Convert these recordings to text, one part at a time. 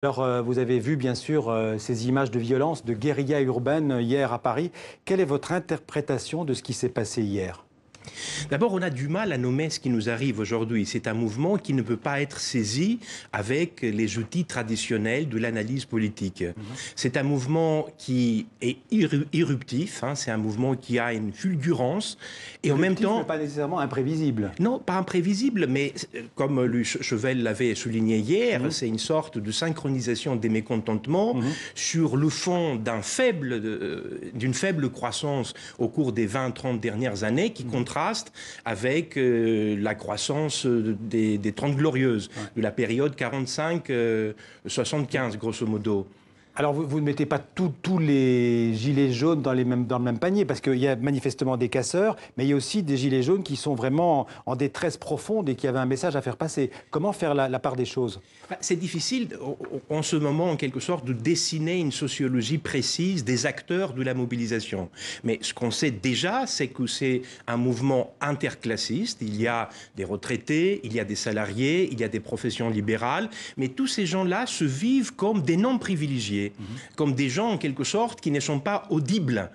Alors, vous avez vu, bien sûr, ces images de violence, de guérilla urbaine hier à Paris. Quelle est votre interprétation de ce qui s'est passé hier? D'abord, on a du mal à nommer ce qui nous arrive aujourd'hui. C'est un mouvement qui ne peut pas être saisi avec les outils traditionnels de l'analyse politique. C'est un mouvement qui est irruptif, hein, c'est un mouvement qui a une fulgurance et en même temps... mais pas nécessairement imprévisible. Non, pas imprévisible, mais comme Chevèle l'avait souligné hier, c'est une sorte de synchronisation des mécontentements sur le fond d'une faible croissance au cours des 20-30 dernières années qui contraste avec la croissance des 30 glorieuses, de la période 45-75, grosso modo. Alors, vous ne mettez pas tous les gilets jaunes dans le même panier, parce qu'il y a manifestement des casseurs, mais il y a aussi des gilets jaunes qui sont vraiment en détresse profonde et qui avaient un message à faire passer. Comment faire la part des choses? C'est difficile, en ce moment, en quelque sorte, de dessiner une sociologie précise des acteurs de la mobilisation. Mais ce qu'on sait déjà, c'est que c'est un mouvement interclassiste. Il y a des retraités, il y a des salariés, il y a des professions libérales, mais tous ces gens-là se vivent comme des non-privilégiés. Comme des gens, en quelque sorte, qui ne sont pas audibles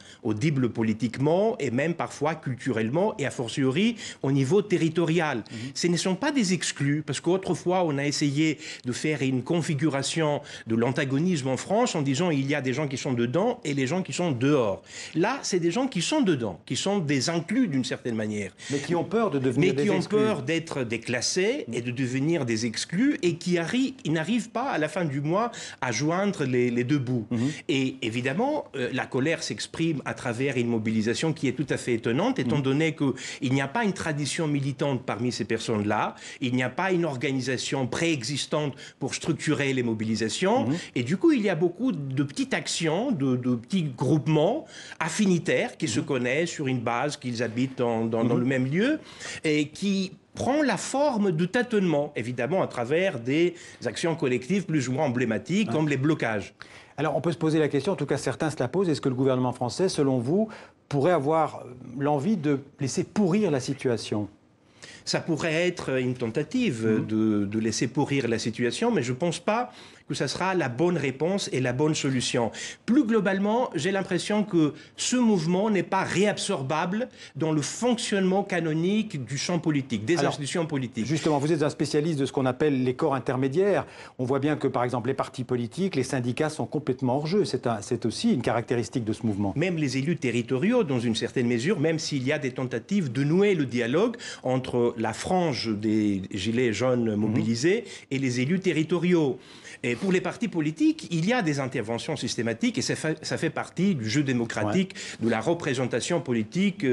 politiquement et même parfois culturellement et a fortiori au niveau territorial. Ce ne sont pas des exclus, parce qu'autrefois, on a essayé de faire une configuration de l'antagonisme en France en disant il y a des gens qui sont dedans et les gens qui sont dehors. Là, c'est des gens qui sont dedans, qui sont des inclus d'une certaine manière. Mais qui ont peur de devenir des exclus. Mais qui ont peur d'être déclassés et de devenir des exclus et qui n'arrivent pas à la fin du mois à joindre les deux bouts. Et évidemment, la colère s'exprime à travers une mobilisation qui est tout à fait étonnante, étant donné qu'il n'y a pas une tradition militante parmi ces personnes-là, il n'y a pas une organisation préexistante pour structurer les mobilisations, et du coup, il y a beaucoup de petites actions, de petits groupements affinitaires qui se connaissent sur une base, qu'ils habitent dans le même lieu, et qui prend la forme de tâtonnement, évidemment, à travers des actions collectives plus ou moins emblématiques, comme les blocages. Alors, on peut se poser la question, en tout cas certains se la posent, est-ce que le gouvernement français, selon vous, pourrait avoir l'envie de laisser pourrir la situation ? Ça pourrait être une tentative de laisser pourrir la situation, mais je ne pense pas que ça sera la bonne réponse et la bonne solution. Plus globalement, j'ai l'impression que ce mouvement n'est pas réabsorbable dans le fonctionnement canonique du champ politique, des institutions politiques. Justement, vous êtes un spécialiste de ce qu'on appelle les corps intermédiaires. On voit bien que, par exemple, les partis politiques, les syndicats sont complètement hors jeu. C'est aussi une caractéristique de ce mouvement. Même les élus territoriaux, dans une certaine mesure, même s'il y a des tentatives de nouer le dialogue entre la frange des gilets jaunes mobilisés et les élus territoriaux. Et pour les partis politiques, il y a des interventions systématiques et ça fait partie du jeu démocratique, de la représentation politique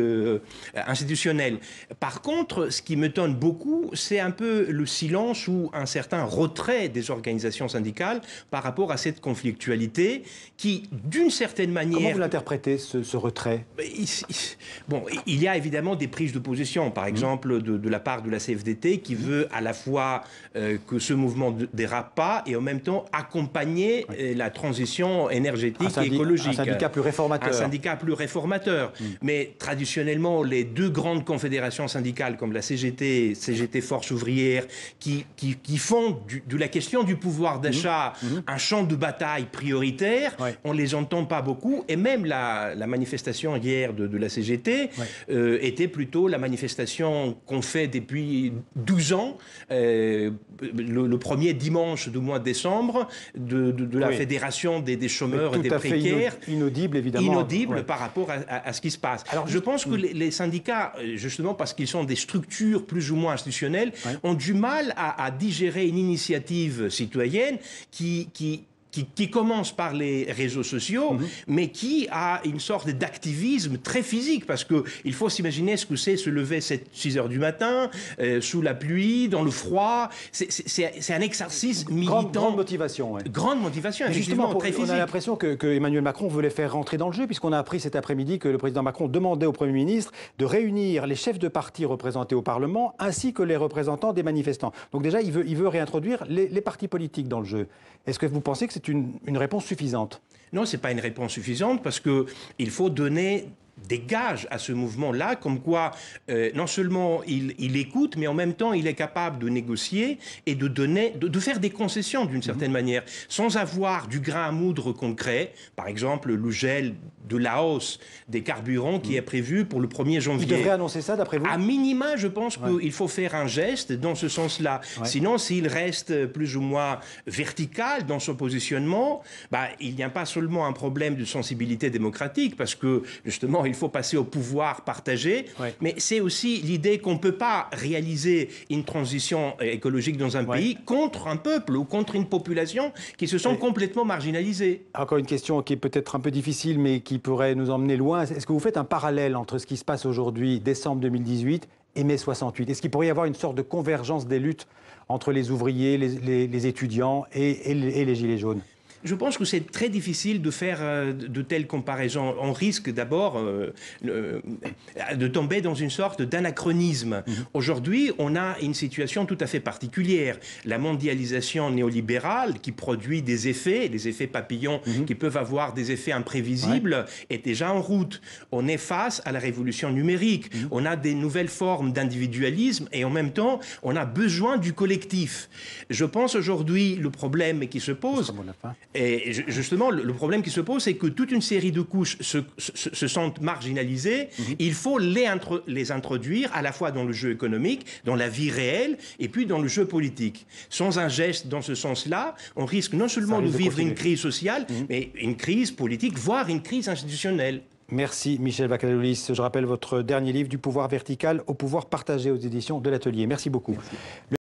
institutionnelle. Par contre, ce qui m'étonne beaucoup, c'est un peu le silence ou un certain retrait des organisations syndicales par rapport à cette conflictualité qui, d'une certaine manière... Comment vous l'interprétez, ce retrait? Bon, il y a évidemment des prises de position, par exemple de la part de la CFDT qui veut à la fois que ce mouvement ne dérape pas et en même temps accompagner la transition énergétique et écologique. Un syndicat plus réformateur. Un syndicat plus réformateur. Mais traditionnellement, les deux grandes confédérations syndicales comme la CGT, CGT Force Ouvrière, qui font de la question du pouvoir d'achat un champ de bataille prioritaire, on ne les entend pas beaucoup. Et même la manifestation hier de la CGT était plutôt la manifestation qu'on fait depuis 12 ans, le premier dimanche du mois de décembre, de la Fédération des chômeurs et des précaires. Inaudible, évidemment. Inaudible par rapport à ce qui se passe. Alors, je pense que les syndicats, justement parce qu'ils sont des structures plus ou moins institutionnelles, ont du mal à digérer une initiative citoyenne qui commence par les réseaux sociaux, mais qui a une sorte d'activisme très physique, parce qu'il faut s'imaginer ce que c'est se lever 6 heures du matin, sous la pluie, dans le froid. C'est un exercice militant. Grande motivation. Grande motivation, effectivement, très physique. On a l'impression que Emmanuel Macron voulait faire rentrer dans le jeu, puisqu'on a appris cet après-midi que le président Macron demandait au Premier ministre de réunir les chefs de partis représentés au Parlement, ainsi que les représentants des manifestants. Donc déjà, il veut réintroduire les partis politiques dans le jeu. Est-ce que vous pensez que c'est une réponse suffisante? Non, ce n'est pas une réponse suffisante parce qu'il faut donner dégage à ce mouvement-là, comme quoi non seulement il écoute, mais en même temps il est capable de négocier et de faire des concessions d'une certaine manière, sans avoir du grain à moudre concret. Par exemple, le gel de la hausse des carburants qui est prévu pour le 1er janvier. Il devrait annoncer ça, d'après vous? À minima, je pense qu'il faut faire un geste dans ce sens-là. Sinon, s'il reste plus ou moins vertical dans son positionnement, il n'y a pas seulement un problème de sensibilité démocratique, parce que, justement, il faut passer au pouvoir partagé, mais c'est aussi l'idée qu'on ne peut pas réaliser une transition écologique dans un pays contre un peuple ou contre une population qui se sent complètement marginalisée. Encore une question qui est peut-être un peu difficile, mais qui pourrait nous emmener loin. Est-ce que vous faites un parallèle entre ce qui se passe aujourd'hui, décembre 2018, et mai 68? Est-ce qu'il pourrait y avoir une sorte de convergence des luttes entre les ouvriers, les étudiants et les Gilets jaunes? Je pense que c'est très difficile de faire de telles comparaisons. On risque d'abord de tomber dans une sorte d'anachronisme. Aujourd'hui, on a une situation tout à fait particulière. La mondialisation néolibérale qui produit des effets, les effets papillons qui peuvent avoir des effets imprévisibles, est déjà en route. On est face à la révolution numérique. On a des nouvelles formes d'individualisme et en même temps, on a besoin du collectif. Je pense aujourd'hui, le problème qui se pose... Et justement, le problème qui se pose, c'est que toute une série de couches se sentent marginalisées. Il faut les introduire à la fois dans le jeu économique, dans la vie réelle, et puis dans le jeu politique. Sans un geste dans ce sens-là, on risque non seulement de vivre une crise sociale, mais une crise politique, voire une crise institutionnelle. Merci Michel Vakalolis. Je rappelle votre dernier livre, Du pouvoir vertical au pouvoir partagé, aux éditions de l'Atelier. Merci beaucoup. Merci.